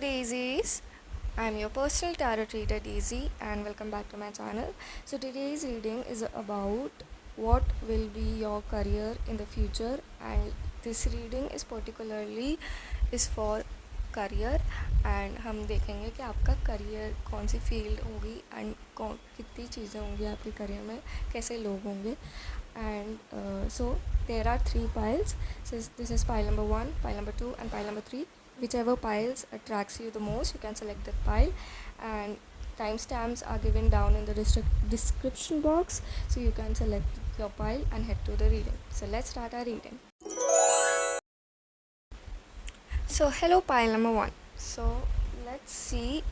Daisies. I'm your personal tarot reader Daisy and welcome back to my channel. So today's reading is about what will be your career in the future, and this reading is particularly is for career and हम देखेंगे कि आपका career कौन सी field होगी and कितनी चीज़ें होंगी आपके करियर में, कैसे लोग होंगे. And so there are three piles. So this is pile number 1, pile number 2 and pile number 3. Whichever piles attracts you the most, you can select that pile, and timestamps are given down in the description box, so you can select your pile and head to the reading. So let's start our reading. So hello pile number 1. So let's see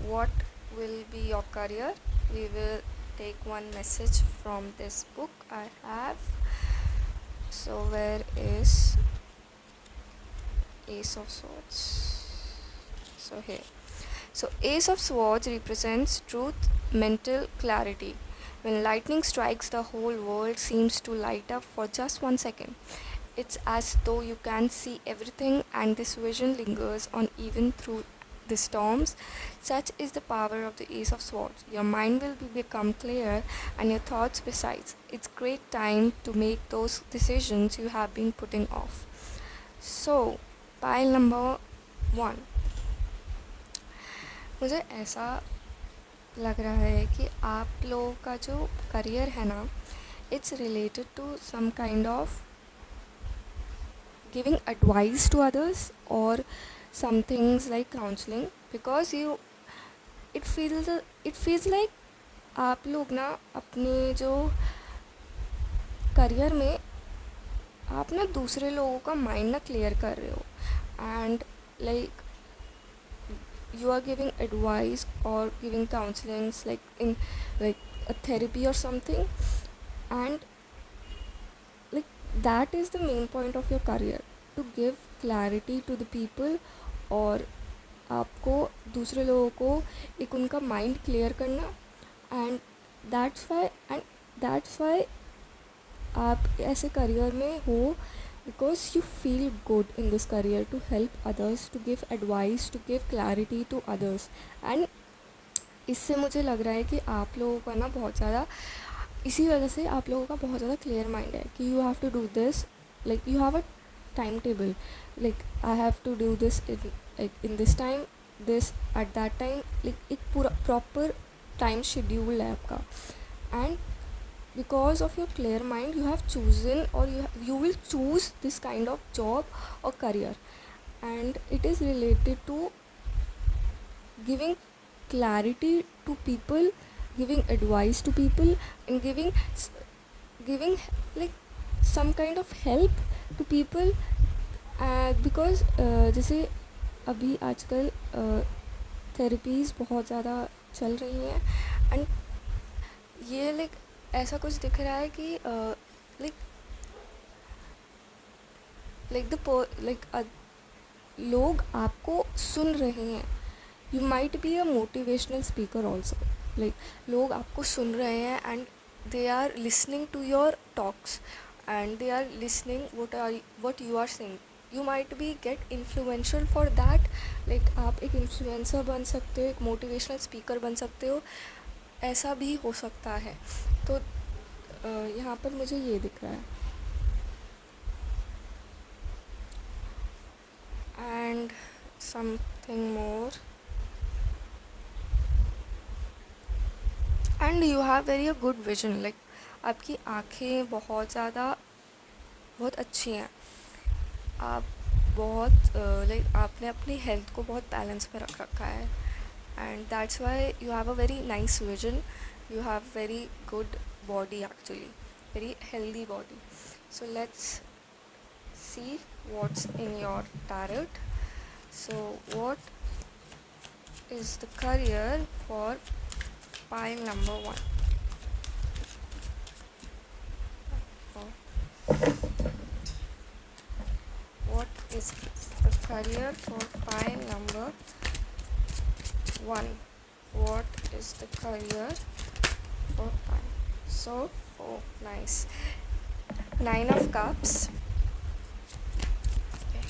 what will be your career. We will take one message from this book I have. So where is Ace of Swords? So here. So Ace of Swords represents truth, mental clarity. When lightning strikes, the whole world seems to light up for just 1 second. It's as though you can see everything, and this vision lingers on even through the storms. Such is the power of the Ace of Swords. Your mind will become clear, and your thoughts besides. It's great time to make those decisions you have been putting off. So pile number 1. मुझे ऐसा लग रहा है कि आप लोगों का जो करियर है ना, it's related to some kind of giving advice to others और some things like counselling, because you it feels like आप लोग ना अपने जो करियर में आप ना दूसरे लोगों का माइंड ना क्लियर कर रहे हो, and like you are giving advice or giving counselings like in like a therapy or something, and like that is the main point of your career, to give clarity to the people और आपको दूसरे लोगों को एक उनका mind clear करना. And that's why आप ऐसे करियर में हो, because you feel good in this career to help others, to give advice, to give clarity to others. And इससे मुझे लग रहा है कि आप लोगों का ना बहुत ज़्यादा, इसी वजह से आप लोगों का बहुत ज़्यादा क्लियर माइंड है कि you have to do this, like you have a time table, like I have to do this in this time, this at that time, like एक पूरा प्रॉपर टाइम शेड्यूल है आपका. And because of your clear mind, you have chosen or you will choose this kind of job or career, and it is related to giving clarity to people, giving advice to people, and giving like some kind of help to people. Because जैसे अभी आजकल therapies बहुत ज़्यादा चल रही हैं, and ये like ऐसा कुछ दिख रहा है कि लोग आपको सुन रहे हैं. You might be a motivational speaker also, like लोग आपको सुन रहे हैं and they are listening to your talks, and they are listening what you are saying. You might be get influential for that, like आप एक influencer बन सकते हो, एक मोटिवेशनल स्पीकर बन सकते हो, ऐसा भी हो सकता है. तो यहाँ पर मुझे ये दिख रहा है. And something more, and you have very a good vision, like आपकी आँखें बहुत अच्छी हैं. आप बहुत लाइक आपने अपनी हेल्थ को बहुत बैलेंस में रख रखा है, and that's why you have a very nice vision. You have very good body, actually very healthy body. So let's see what's in your tarot. So what is the career for pile number 1? What is the career for pile number 1? What is the career for pile? So, oh nice, 9 of cups. Okay.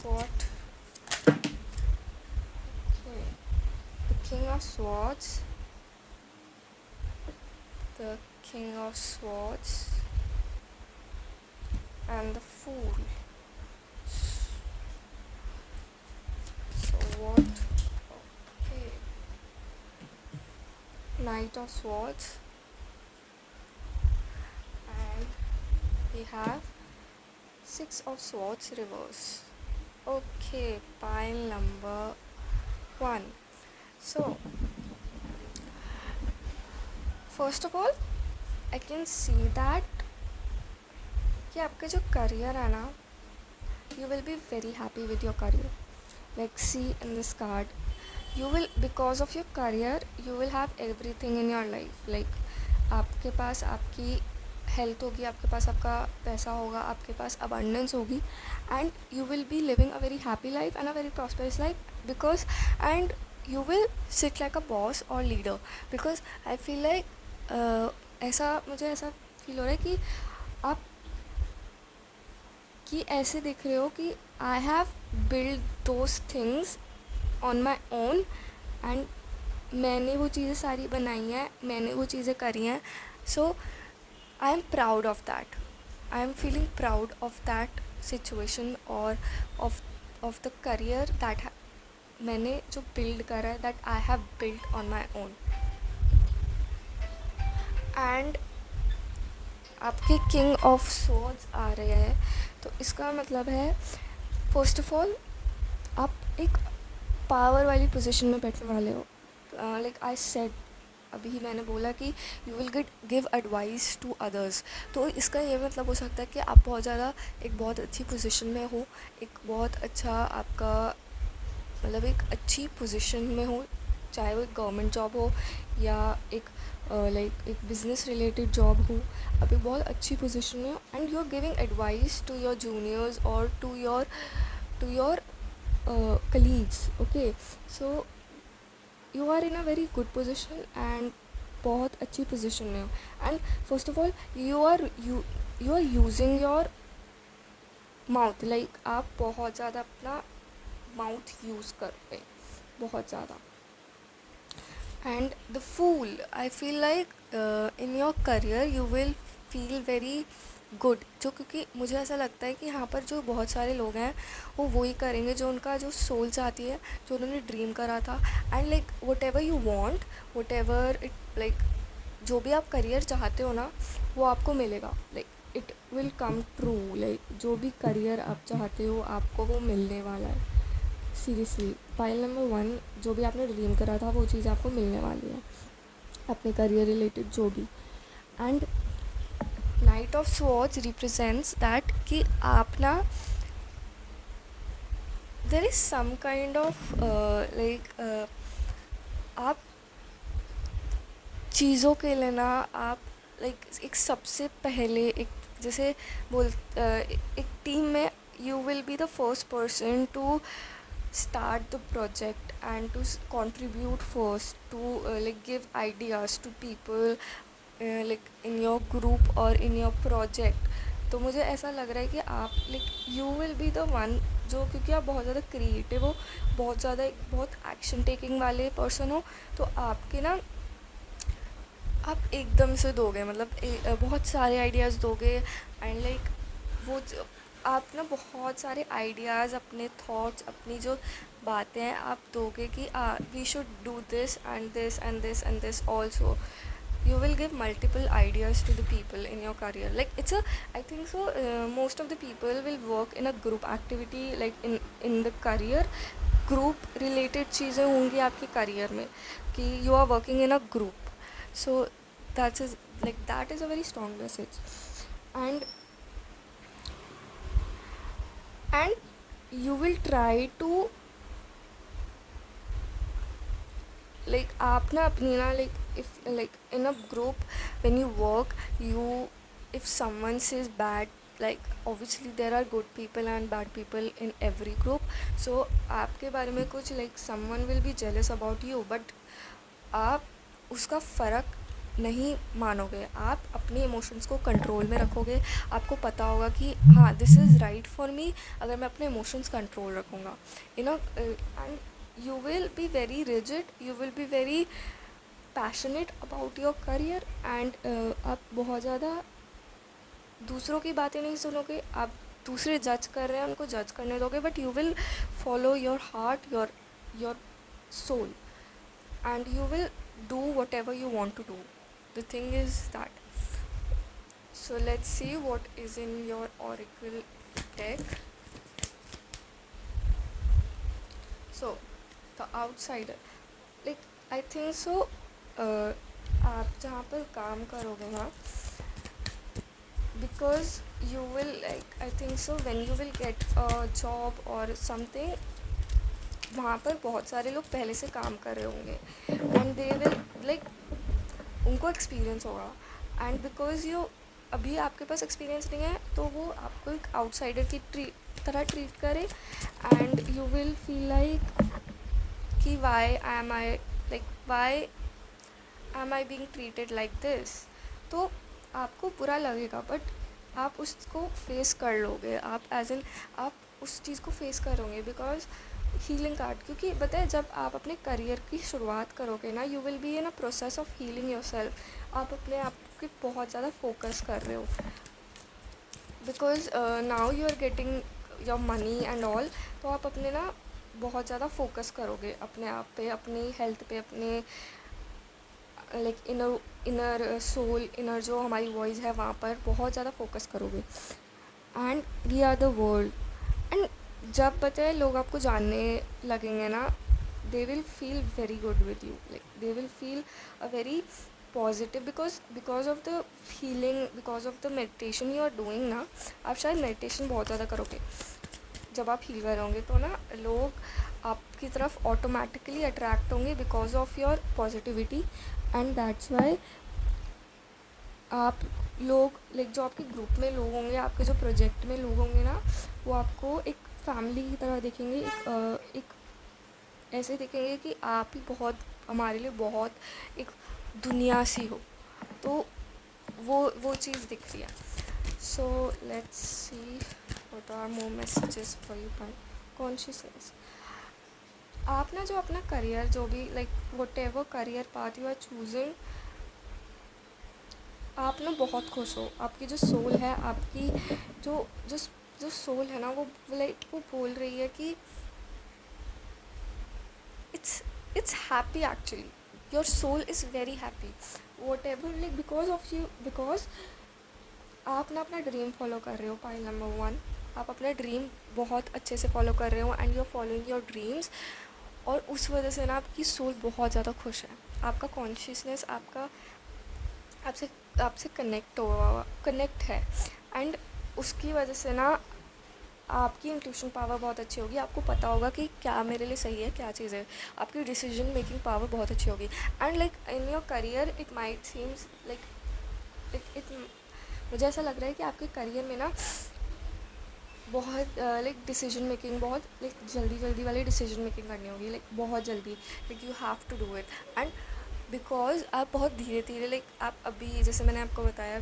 what? Okay. The King of Swords. The King of Swords. And the Fool. So what? Okay. Knight of Swords. And we have Six of Swords reverse. Okay, pile number 1. So, first of all, I can see that कि आपका जो career है ना, you will be very happy with your career. Like see in this card, you will, because of your career, you will have everything in your life. Like आपके पास आपकी health होगी, आपके पास आपका पैसा होगा, आपके पास अबंडेंस होगी, and you will be living a very happy life and a very prosperous life because and you will sit like a boss और leader because I feel like मुझे ऐसा फील हो रहा है कि आप कि ऐसे दिख रहे हो कि I have build those things on my own and मैंने वो चीज़ें सारी बनाई हैं, मैंने वो चीज़ें करी हैं. सो I am proud of that. I am feeling proud of that situation or of the career that मैंने जो build करा है, that I have built on my own. And आपके King of Swords आ रहे हैं, तो इसका मतलब है फर्स्ट ऑफ ऑल आप एक पावर वाली पोजीशन में बैठने वाले हो. लाइक आई सेड, अभी ही मैंने बोला कि you will give advice to others. तो इसका ये मतलब हो सकता है कि आप बहुत ज़्यादा एक बहुत अच्छी पोजीशन में हो, एक बहुत अच्छा आपका मतलब एक अच्छी पोजीशन में हो, चाहे वो एक गवर्नमेंट जॉब हो या एक लाइक एक बिज़नेस रिलेटेड जॉब हो. आप एक बहुत अच्छी पोजीशन में हो and you are giving advice to your juniors और to your colleagues. Okay, so you are in a very good position and बहुत अच्छी पोजिशन में हो. And first of all you are using your mouth. Like आप बहुत ज़्यादा अपना mouth use करते हैं, बहुत ज़्यादा. And the fool, I feel like in your career you will feel very good. जो क्योंकि मुझे ऐसा लगता है कि यहाँ पर जो बहुत सारे लोग हैं वो वही करेंगे जो उनका जो सोल चाहती है, जो उन्होंने ड्रीम करा था. And like what ever you want, what ever it like जो भी आप करियर चाहते हो ना वो आपको मिलेगा. Like it will come true. Like जो भी करियर आप चाहते हो आपको वो मिलने वाला है. सीरियसली, पाइल नंबर 1, जो भी आपने ड्रीम करा था वो चीज़ आपको मिलने वाली है, अपने करियर रिलेटेड जो भी. And knight of swords represents that कि आप ना there is some kind of like आप चीज़ों के लिए ना आप लाइक एक सबसे पहले एक जैसे एक टीम में you will be the first person to start the project and to contribute first to like give ideas to people like in your group or in your project. तो मुझे ऐसा लग रहा है कि आप like you will be the one जो, क्योंकि आप बहुत ज़्यादा क्रिएटिव हो, बहुत ज़्यादा बहुत एक्शन टेकिंग वाले पर्सन हो, तो आपके ना आप एकदम से दोगे, मतलब बहुत सारे आइडियाज़ दोगे. एंड लाइक वो आप ना बहुत सारे आइडियाज़, अपने थॉट्स, अपनी जो बातें हैं आप दोगे कि we should do this and this and this and this also. you will give multiple ideas to the people in your career. Like it's a, I think so most of the people will work in a group activity. like in the career, group related चीज़ें होंगी आपके career में कि you are working in a group. so that is a very strong message. and you will try to like आप ना अपनी ना like if like in a group when you work, you if someone says bad, like obviously there are good people and bad people in every group. so आपके बारे में कुछ like someone will be jealous about you, but आप उसका फ़र्क नहीं मानोगे, आप अपने इमोशंस को कंट्रोल में रखोगे, आपको पता होगा कि हाँ this is right for me अगर मैं अपने इमोशंस कंट्रोल रखूँगा, you know. And you will be very rigid, you will be very passionate about your career, and आप बहुत ज़्यादा दूसरों की बातें नहीं सुनोगे, आप दूसरे जज कर रहे हैं उनको जज करने दोगे, but you will follow your heart, your soul, and you will do whatever you want to do. The thing is that. So let's see what is in your oracle deck. So the outsider, like I think so, आप जहाँ पर काम करोगे ना, because you will, like I think so, when you will get a job or something, वहाँ पर बहुत सारे लोग पहले से काम कर रहे होंगे, एंड दे विल लाइक उनको एक्सपीरियंस होगा, एंड बिकॉज यू अभी आपके पास एक्सपीरियंस नहीं है तो वो आपको एक आउटसाइडर की तरह ट्रीट करे, and you will feel like कि why am I being treated like this. तो आपको बुरा लगेगा, बट आप उसको फेस कर लोगे, आप एज एन आप उस चीज़ को फेस करोगे, बिकॉज हीलिंग कार्ड, क्योंकि बताए जब आप अपने करियर की शुरुआत करोगे ना, you will be in a process of healing your self, आप अपने आप की बहुत ज़्यादा फोकस कर रहे हो, because now you are getting your money and all, तो आप अपने ना बहुत ज़्यादा फोकस करोगे अपने आप पे, अपनी हेल्थ पे, अपने लाइक इनर सोल, इनर जो हमारी वॉइस है वहाँ पर बहुत ज़्यादा फोकस करोगे, and we are the world. And जब पता है लोग आपको जानने लगेंगे ना, they will feel very good with you, like they will feel a very positive, because of the feeling, because of the meditation you are doing ना। आप शायद मेडिटेशन बहुत ज़्यादा करोगे जब आप हील करोगे, तो ना लोग आपकी तरफ ऑटोमेटिकली अट्रैक्ट होंगे because of your positivity, and that's why आप लोग लाइक जो आपके ग्रुप में लोग होंगे, आपके जो प्रोजेक्ट में लोग होंगे ना, वो आपको एक फैमिली की तरह देखेंगे, एक ऐसे देखेंगे कि आप ही बहुत हमारे लिए बहुत एक दुनिया सी हो, तो वो चीज़ दिख रही है। So let's see what are more messages for you by consciousness. आप ना जो अपना करियर, जो भी like whatever career path you are choosing, आप ना बहुत खुश हो, आपकी जो सोल है, आपकी जो जो जो सोल है ना, वो लाइक वो बोल रही है कि it's happy actually, your soul is very happy whatever, like because of you, because आप ना अपना ड्रीम फॉलो कर रहे हो, पॉइंट नंबर 1, आप अपना ड्रीम बहुत अच्छे से फॉलो कर रहे हो, and you are following your dreams, और उस वजह से ना आपकी सोल बहुत ज़्यादा खुश है, आपका कॉन्शियसनेस आपका आपसे आपसे कनेक्ट है, एंड उसकी वजह से ना आपकी इंट्यूशन पावर बहुत अच्छी होगी, आपको पता होगा कि क्या मेरे लिए सही है, क्या चीज़ है, आपकी डिसीजन मेकिंग पावर बहुत अच्छी होगी, and like in your career it might seems like it मुझे ऐसा लग रहा है कि आपके करियर में ना बहुत लाइक डिसीजन मेकिंग, बहुत लाइक जल्दी वाली डिसीजन मेकिंग करनी होगी, लाइक बहुत जल्दी, like you have to do it, and because आप बहुत धीरे धीरे, लाइक आप अभी जैसे मैंने आपको बताया,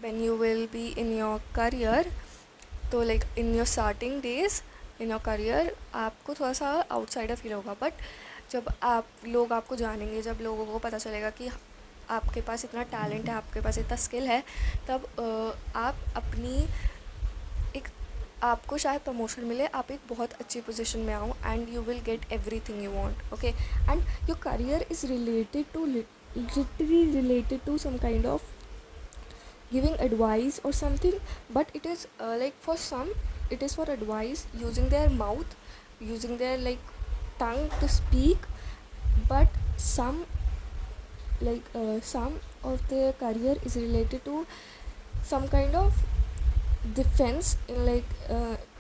when you will be in your career, तो like in your starting days in your career आपको थोड़ा सा आउटसाइडर फील होगा, बट जब लोग आपको जानेंगे, जब लोगों को पता चलेगा कि आपके पास इतना टैलेंट है, आपके पास इतना स्किल है, तब आप अपनी एक आपको शायद प्रमोशन मिले, आप एक बहुत अच्छी पोजीशन में आओ, and you will get everything you want, okay, and your career is related to literally related to some kind of giving advice or something, but it is like for some it is for advice, using their mouth, using their like tongue to speak, but some of their career is related to some kind of defence, like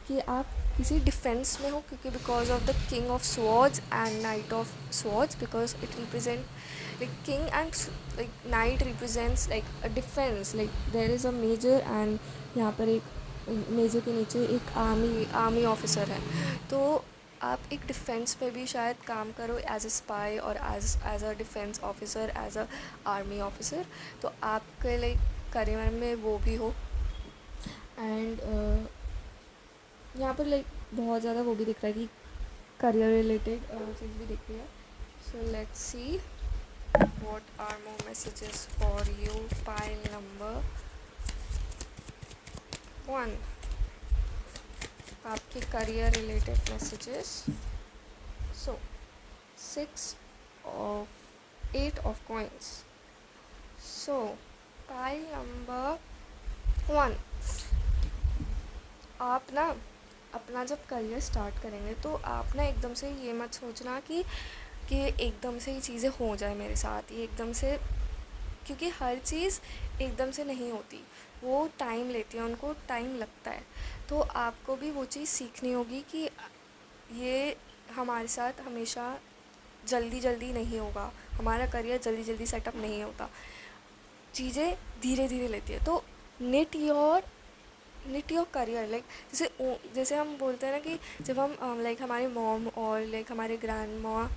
कि आप किसी defence में हो, क्योंकि because of the king of swords and knight of swords, because it represent like king and like knight represents like a defence, like there is a major, and यहाँ पर एक major के नीचे एक आर्मी ऑफिसर है, तो आप एक डिफेंस पे भी शायद काम करो एज अ स्पाई और as a defence officer, as a army officer, तो आपके लिए करियर में वो भी हो। एंड यहाँ पर लाइक बहुत ज़्यादा वो भी दिख रहा है कि करियर रिलेटेड चीज़ भी दिख रही है। So let's C what are more messages for you. Pile number 1, आपके career related messages. So 8 of coins. So pile number 1, आप ना अपना जब करियर स्टार्ट करेंगे तो आप ना एकदम से ये मत सोचना कि एकदम से ही चीज़ें हो जाए मेरे साथ, ये एकदम से, क्योंकि हर चीज़ एकदम से नहीं होती, वो टाइम लेती है, उनको टाइम लगता है। तो आपको भी वो चीज़ सीखनी होगी कि ये हमारे साथ हमेशा जल्दी जल्दी नहीं होगा, हमारा करियर जल्दी जल्दी सेटअप नहीं होता, चीज़ें धीरे धीरे लेती है। तो निट योर करियर, लाइक जैसे हम बोलते हैं ना कि जब हम लाइक हमारे मॉम और लाइक हमारे ग्रैंड मॉम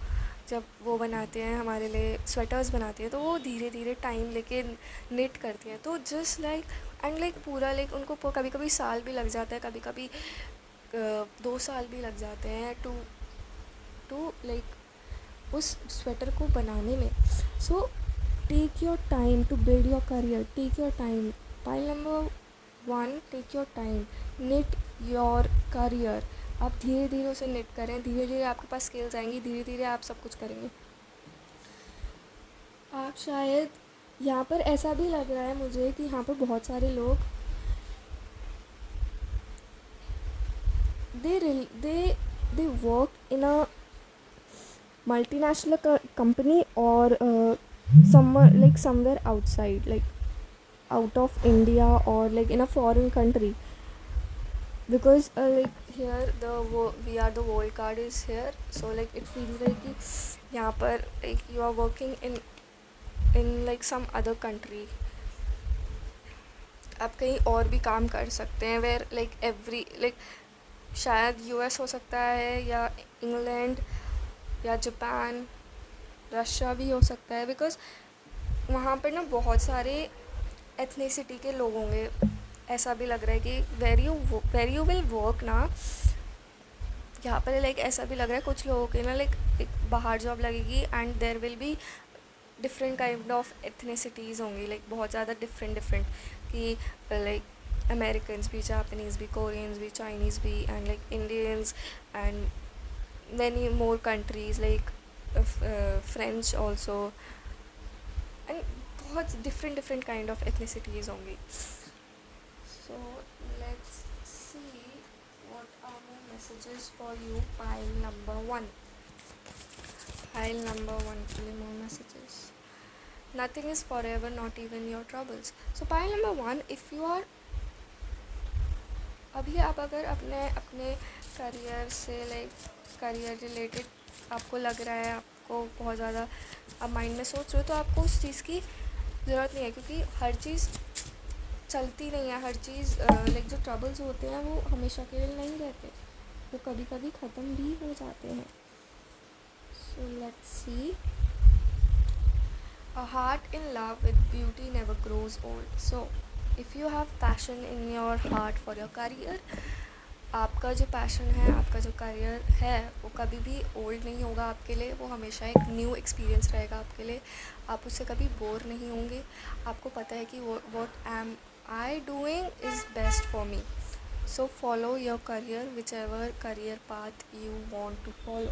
जब वो बनाते हैं हमारे लिए स्वेटर्स बनाती है, तो वो धीरे धीरे टाइम लेके निट करती हैं। तो जस्ट लाइक एंड लाइक पूरा लाइक उनको कभी कभी साल भी लग जाता है, कभी कभी 2 साल भी लग जाते हैं टू लाइक उस स्वेटर को बनाने में। So take your time to build your career, take your time. Pile number 1, take your time, knit your career. आप धीरे धीरे उसे निट करें, धीरे धीरे आपके पास स्किल्स आएंगी, धीरे धीरे आप सब कुछ करेंगे। आप शायद यहाँ पर ऐसा भी लग रहा है मुझे कि यहाँ पर बहुत सारे लोग they work in a multinational company or somewhere outside, like out of India or like in a foreign country, because like here we are the world card is here, so like it feels like कि यहाँ पर like you are working in like some other country, आप कहीं और भी काम कर सकते हैं, वेयर लाइक एवरी लाइक शायद यूएस हो सकता है या इंग्लैंड या जापान, रशिया भी हो सकता है, बिकॉज़ वहाँ पर ना बहुत सारे एथनिसिटी के लोग होंगे। ऐसा भी लग रहा है कि वेर यू विल वर्क ना, यहाँ पर लाइक ऐसा भी लग रहा है कुछ लोगों के ना लाइक एक बाहर जॉब लगेगी and there will be different kind of ethnicities होंगी, लाइक बहुत ज़्यादा डिफरेंट कि लाइक अमेरिकन्स भी, जापानीज़ भी, कोरियंस भी, चाइनीज़ भी, and like Indians and many more countries like French also, and बहुत different kind of ethnicities होंगी। So let's see what are more messages for you. Pile number 1 के लिए more messages. Nothing is forever, not even your troubles. So pile number 1, if you are अभी आप अगर अपने career से like career related आपको लग रहा है, आपको बहुत ज़्यादा आप माइंड में सोच रहे हो, तो आपको उस चीज़ की ज़रूरत नहीं है, क्योंकि हर चीज़ चलती नहीं है, हर चीज़ लाइक जो ट्रबल्स होते हैं वो हमेशा के लिए नहीं रहते, वो कभी कभी ख़त्म भी हो जाते हैं। सो let's C, a heart in love with beauty never grows old. So if you have passion in your heart for your career, आपका जो पैशन है, आपका जो करियर है, वो कभी भी ओल्ड नहीं होगा आपके लिए, वो हमेशा एक न्यू एक्सपीरियंस रहेगा आपके लिए, आप उससे कभी बोर नहीं होंगे। आपको पता है कि what am I doing is best for me. So follow your career, whichever career path you want to follow.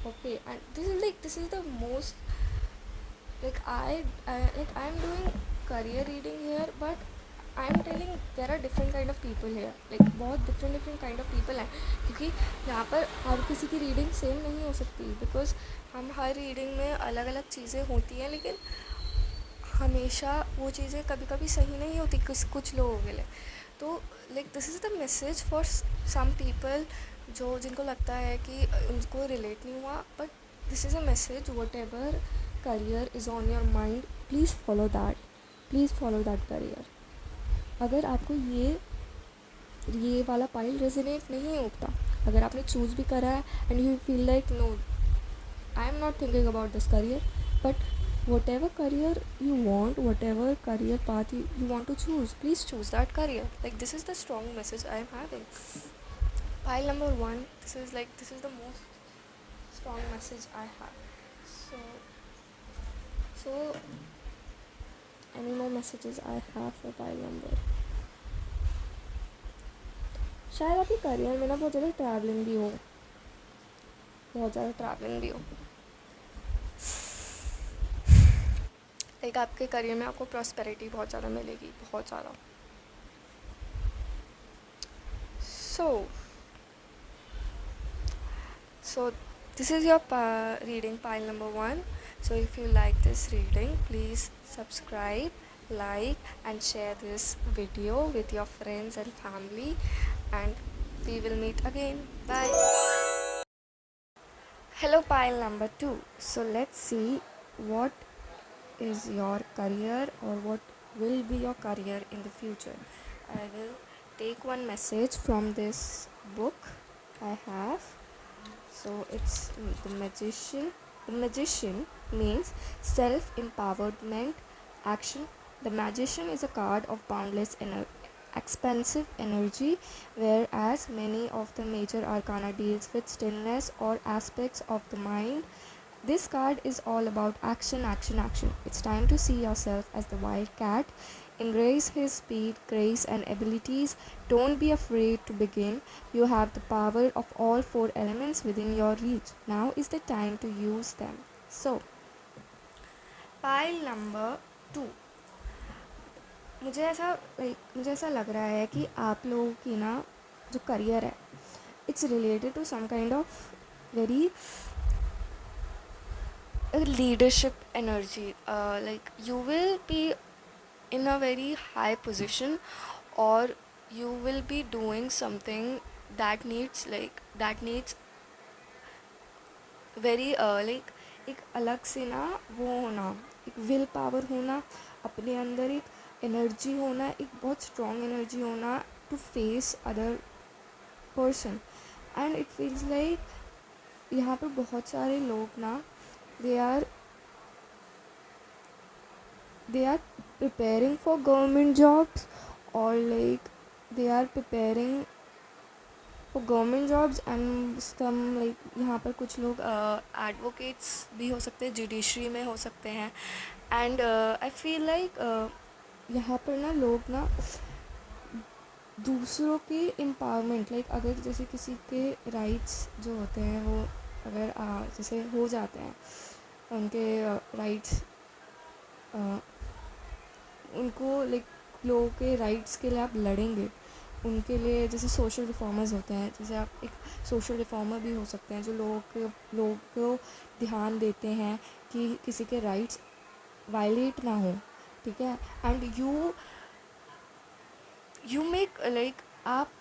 Okay, and this is the most I am doing career reading here, but I am telling there are different kind of people here, like बहुत different kind of people हैं, क्योंकि यहाँ पर हर किसी की reading same नहीं हो सकती, बिकॉज हम हर रीडिंग में अलग अलग चीज़ें होती हैं, लेकिन हमेशा वो चीज़ें कभी कभी सही नहीं होती कुछ लोगों के लिए। तो like this is the message for some people जिनको लगता है कि उनको रिलेट नहीं हुआ, but this is a message, whatever career is on your mind, please follow that career. अगर आपको ये वाला पाइल रेजोनेट नहीं होता, अगर आपने चूज़ भी करा है and you feel like no, I am not thinking about this career, but whatever career you want, whatever career path you want to choose, please choose that career. Like, this is the strong message I am having. Pile number one, this is the most strong message I have. So any more messages I have for pile number, शायद आपके career में ना बहुत ज़्यादा travelling भी हो, like आपके career में आपको प्रॉस्पेरिटी बहुत ज़्यादा मिलेगी, बहुत ज़्यादा. So this is your reading pile number one. So if you like this reading, please subscribe, like and share this video with your friends and family, and we will meet again. Bye. Hello pile number two. So let's see what is your career or what will be your career in the future. I will take one message from this book I have. So it's the magician. The magician means self-empowerment action. The magician is a card of boundless expansive energy, whereas many of the major arcana deals with stillness or aspects of the mind. This card is all about action, action, action. It's time to see yourself as the wild cat. Embrace his speed, grace, and abilities. Don't be afraid to begin. You have the power of all four elements within your reach. Now is the time to use them. So, pile number 2. मुझे ऐसा लग रहा है कि आप लोगों की ना जो करियर है, it's related to some kind of very leadership energy. Like, you will be in a very high position, or you will be doing something that needs very like एक अलग से ना वो होना, एक विल पावर होना, अपने अंदर एक एनर्जी होना, एक बहुत स्ट्रॉन्ग एनर्जी होना to face other person. And it feels like यहाँ पर बहुत सारे लोग ना they are preparing for government jobs, or like they are preparing for government jobs and some like यहाँ पर कुछ लोग advocates भी हो सकते हैं, जुडिशरी में हो सकते हैं. एंड आई फील लाइक यहाँ पर ना लोग ना दूसरों के एम्पावरमेंट, लाइक अगर जैसे किसी के राइट्स जो होते हैं वो अगर जैसे हो जाते हैं, उनके राइट्स उनको लाइक लोगों के राइट्स के लिए आप लड़ेंगे, उनके लिए जैसे सोशल रिफॉर्मर्स होते हैं, जैसे आप एक सोशल रिफॉर्मर भी हो सकते हैं जो लोगों को ध्यान देते हैं कि किसी के राइट्स वायलेट ना हो, ठीक है. एंड यू मेक लाइक आप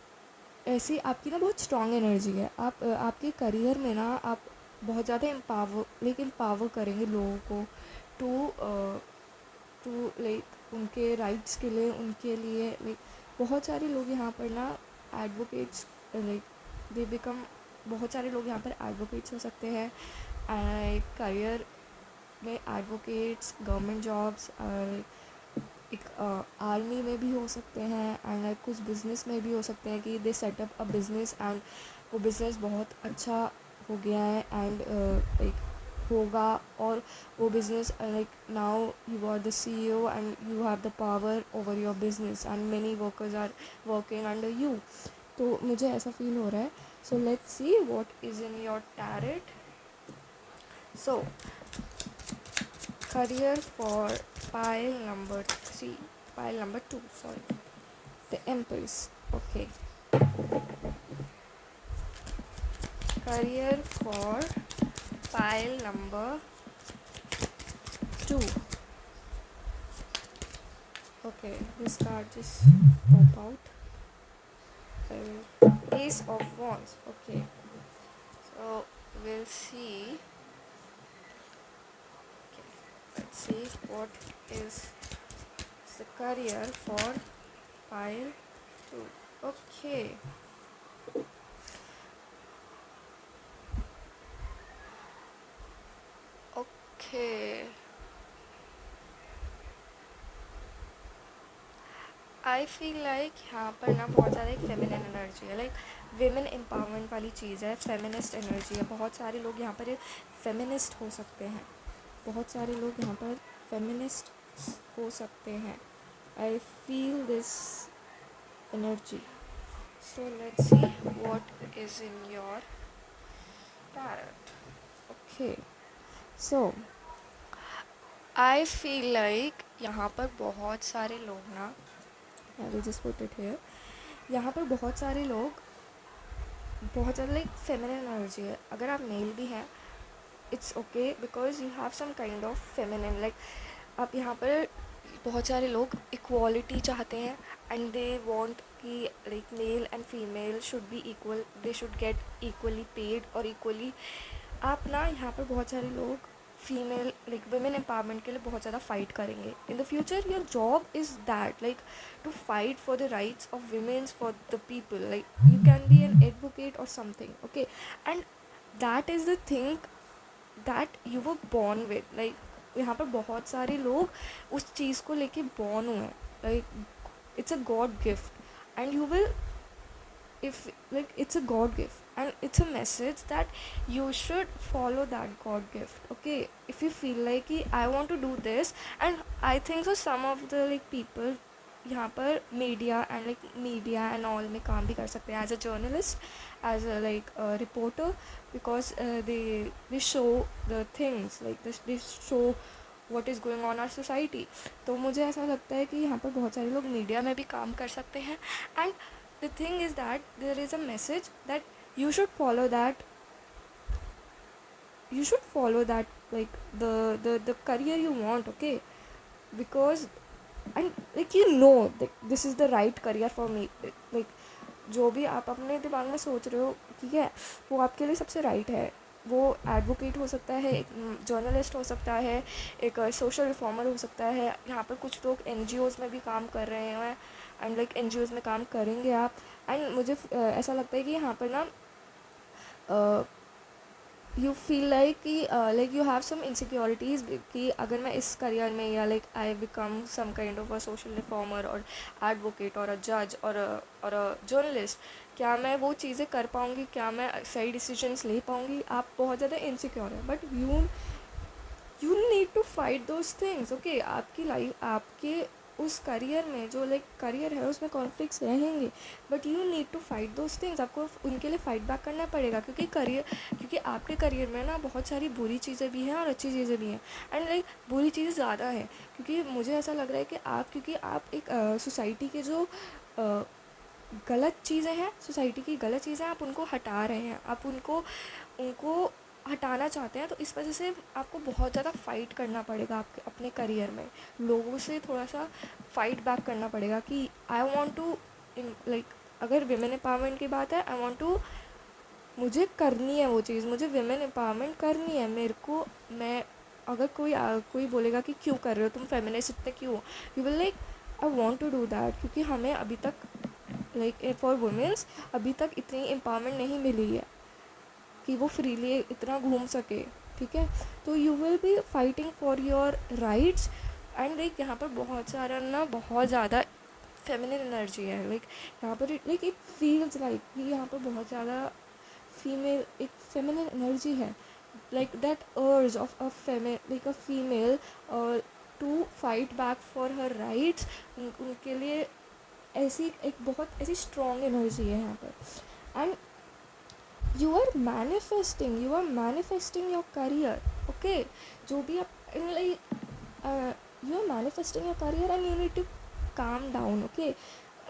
ऐसी आपकी ना बहुत स्ट्रॉन्ग एनर्जी है, आप आपके करियर में ना आप बहुत ज़्यादा एम्पावर करेंगे लोगों को टू लाइक उनके राइट्स के लिए, उनके लिए लाइक बहुत सारे लोग यहाँ पर ना एडवोकेट्स लाइक दे बिकम बहुत सारे लोग यहाँ पर एडवोकेट्स हो सकते हैं. करियर में एडवोकेट्स, गवर्नमेंट जॉब्स, एक आर्मी में भी हो सकते हैं, एंड कुछ बिज़नेस में भी हो सकते हैं कि दे सेटअप अ बिज़नेस एंड वो बिज़नेस बहुत अच्छा हो गया है एंड लाइक होगा, और वो business like now you are the CEO and you have the power over your business and many workers are working under you. तो मुझे ऐसा फील हो रहा है. So let's see what is in your tarot. So career for pile number 2, sorry, the Empress. Okay, career for pile number 2. Okay, this card just pop out. Ace of Wands. Okay, so we'll see. Okay, let's see what is the career for pile 2. Okay, okay. I feel like यहाँ पर ना बहुत ज़्यादा एक feminine energy है, like women empowerment वाली चीज़ है, फेमिनिस्ट एनर्जी है। बहुत सारे लोग यहाँ पर फेमिनिस्ट हो सकते हैं, बहुत सारे लोग यहाँ पर फेमिनिस्ट हो सकते हैं। I feel this energy. So let's see what is in your tarot. Okay, so I feel like यहाँ पर बहुत सारे लोग ना, आई will just put it here, यहाँ पर बहुत सारे लोग बहुत ज़्यादा लाइक फेमिनिन एनर्जी है। अगर आप मेल भी हैं, it's okay because you have some kind of feminine, like आप यहाँ पर बहुत सारे लोग इक्वालिटी चाहते हैं एंड दे वांट कि like male and female should be equal, they should get equally paid और इक्वली। आप ना यहाँ पर बहुत सारे लोग फीमेल लाइक वुमेन एम्पावरमेंट के लिए बहुत ज़्यादा फाइट करेंगे in the future. Your job is that like to fight for the rights of women's, for the people, like you can be an advocate और something, okay, and that is the thing that you were born with. Like यहाँ पर बहुत सारे लोग उस चीज़ को लेके born हुए हैं, like it's a God gift and you will, if like it's a god gift and it's a message that you should follow that god gift, okay? If you feel like I want to do this, and I think so some of the like people यहाँ पर media and like media and all में काम भी कर सकते हैं as a journalist, as a like reporter, because they show the things like they show what is going on our society. तो मुझे ऐसा लगता है कि यहाँ पर बहुत सारे लोग मीडिया में भी काम कर सकते हैं and the thing is that there is a message that you should follow that, you should follow that like the career you want, okay? Because and like you know that this is the right career for me, like जो भी आप अपने दिमाग में सोच रहे हो, ठीक है, वो आपके लिए सबसे राइट है। वो एडवोकेट हो सकता है, एक जर्नलिस्ट हो सकता है, एक सोशल रिफॉर्मर हो सकता है। यहाँ पर कुछ लोग एनजीओज़ में भी काम कर रहे हैं एंड लाइक एनजीओज़ में काम करेंगे आप। एंड मुझे ऐसा लगता है कि यहाँ पर ना यू फील लाइक कि like you have some insecurities कि अगर मैं इस करियर में या like I become some kind of a social reformer और एडवोकेट और अ जज और अ जर्नलिस्ट, क्या मैं वो चीज़ें कर पाऊँगी, क्या मैं सही डिसीजंस ले पाऊँगी? आप बहुत ज़्यादा इनसिक्योर हैं, but you need to fight those things, okay? आपकी लाइफ, आपके उस करियर में जो लाइक करियर है उसमें कॉन्फ्लिक्ट्स रहेंगे, but you need to fight those things. आपको उनके लिए फ़ाइट बैक करना पड़ेगा, क्योंकि आपके करियर में ना बहुत सारी बुरी चीज़ें भी हैं और अच्छी चीज़ें भी हैं। एंड लाइक बुरी चीज़ें ज़्यादा है, क्योंकि मुझे ऐसा लग रहा है कि क्योंकि आप एक सोसाइटी के जो गलत चीज़ें हैं, सोसाइटी की गलत चीज़ें आप उनको हटा रहे हैं, आप उनको हटाना चाहते हैं। तो इस वजह से आपको बहुत ज़्यादा फ़ाइट करना पड़ेगा आपके अपने करियर में, लोगों से थोड़ा सा फ़ाइट बैक करना पड़ेगा कि आई वांट टू लाइक, अगर विमेन एम्पावरमेंट की बात है, आई वांट टू, मुझे करनी है वो चीज़, मुझे विमेन एम्पावरमेंट करनी है मेरे को। मैं अगर कोई बोलेगा कि क्यों कर रहे हो तुम, फेमिनिस्ट इतने क्यों, you will like I want to do that, क्योंकि हमें अभी तक लाइक फॉर वुमेंस अभी तक इतनी एम्पावरमेंट नहीं मिली है कि वो फ्रीली इतना घूम सके, ठीक है? तो you will B fighting for your rights and like यहाँ पर बहुत सारा ना बहुत ज़्यादा फेमिनिन एनर्जी है। लाइक यहाँ पर लाइक इट फील्स लाइक कि यहाँ पर बहुत ज़्यादा फीमेल एक फेमिनिन एनर्जी है, like that urge of a like a female to fight back for her rights. उनके लिए ऐसी एक बहुत ऐसी स्ट्रॉन्ग एनर्जी है यहाँ पर। And you are manifesting your career, okay? जो भी आप like you are manifesting your career and you need to calm down, okay?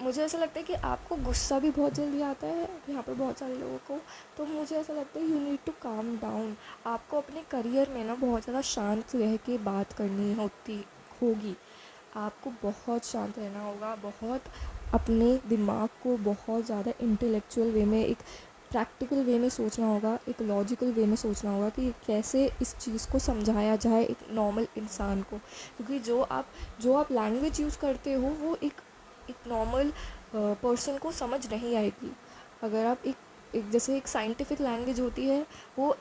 मुझे ऐसा लगता है कि आपको गुस्सा भी बहुत जल्दी आता है यहाँ पर बहुत सारे लोगों को, तो मुझे ऐसा लगता है you need to calm down. आपको अपने करियर में ना बहुत ज़्यादा शांत रह के बात करनी होगी, आपको बहुत शांत रहना होगा, बहुत अपने दिमाग को बहुत ज़्यादा इंटेलेक्चुअल वे में, एक प्रैक्टिकल वे में सोचना होगा, एक लॉजिकल वे में सोचना होगा कि कैसे इस चीज़ को समझाया जाए एक नॉर्मल इंसान को। क्योंकि जो आप लैंग्वेज यूज़ करते हो वो एक नॉर्मल पर्सन को समझ नहीं आएगी। अगर आप एक जैसे एक साइंटिफिक लैंग्वेज होती है, वो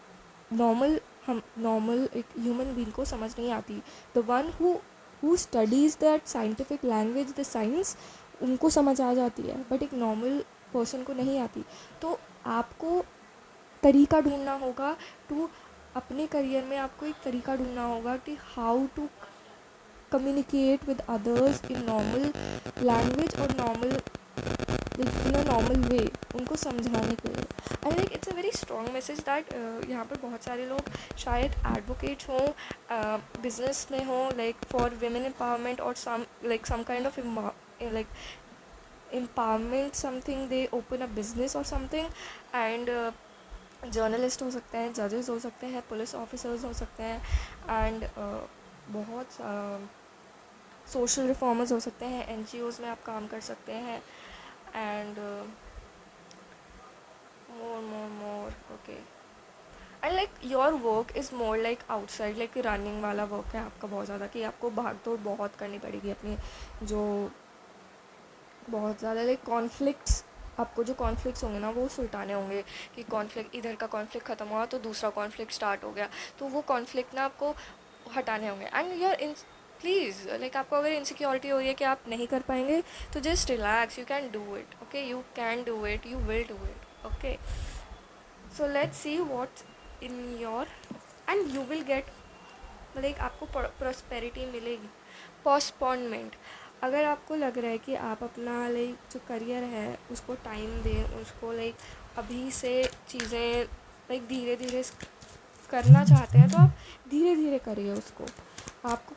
नॉर्मल हम नॉर्मल एक ह्यूमन बीइंग को समझ नहीं आती. The one who studies that scientific language, the science, उनको समझ आ जाती है, बट एक नॉर्मल पर्सन को नहीं आती. तो आपको तरीका ढूंढना होगा टू, अपने करियर में आपको एक तरीका ढूंढना होगा कि how to communicate with others in normal language और normal, in a normal way, उनको समझाने के लिए. And like it's a very strong message that यहाँ पर बहुत सारे लोग शायद एडवोकेट हों, बिजनेस में हों, like for women empowerment or some kind of like empowerment, something they open a business or something. And journalist हो सकते हैं, जजेस हो सकते हैं, पुलिस ऑफिसर्स हो सकते हैं, एंड बहुत सोशल रिफॉर्मर्स हो सकते हैं, NGOs में आप काम कर सकते हैं, and more okay. And like your work is more like outside, like running वाला वर्क है आपका बहुत ज़्यादा, कि आपको भाग दौड़ बहुत करनी पड़ेगी अपनी, जो बहुत ज़्यादा लाइक कॉन्फ्लिक्ट्स, आपको जो कॉन्फ्लिक्ट्स होंगे ना वो सुलटाने होंगे, कि कॉन्फ्लिक्ट, इधर का कॉन्फ्लिक्ट ख़त्म हुआ तो दूसरा कॉन्फ्लिक्ट स्टार्ट हो गया, तो वो कॉन्फ्लिक्ट ना आपको हटाने होंगे. एंड योर प्लीज़ लाइक आपको अगर इनसिक्योरिटी हो रही है कि आप नहीं कर पाएंगे, तो just relax, you can do it, okay, you can do it, you will do it, okay. So let's see what in your, and you will gate, like आपको प्रॉस्पेरिटी मिलेगी. पोस्टपोनमेंट, अगर आपको लग रहा है कि आप अपना लाइक जो करियर है उसको टाइम दें, उसको लाइक अभी से चीज़ें लाइक धीरे धीरे करना चाहते हैं, तो आप धीरे धीरे करिए उसको. आपको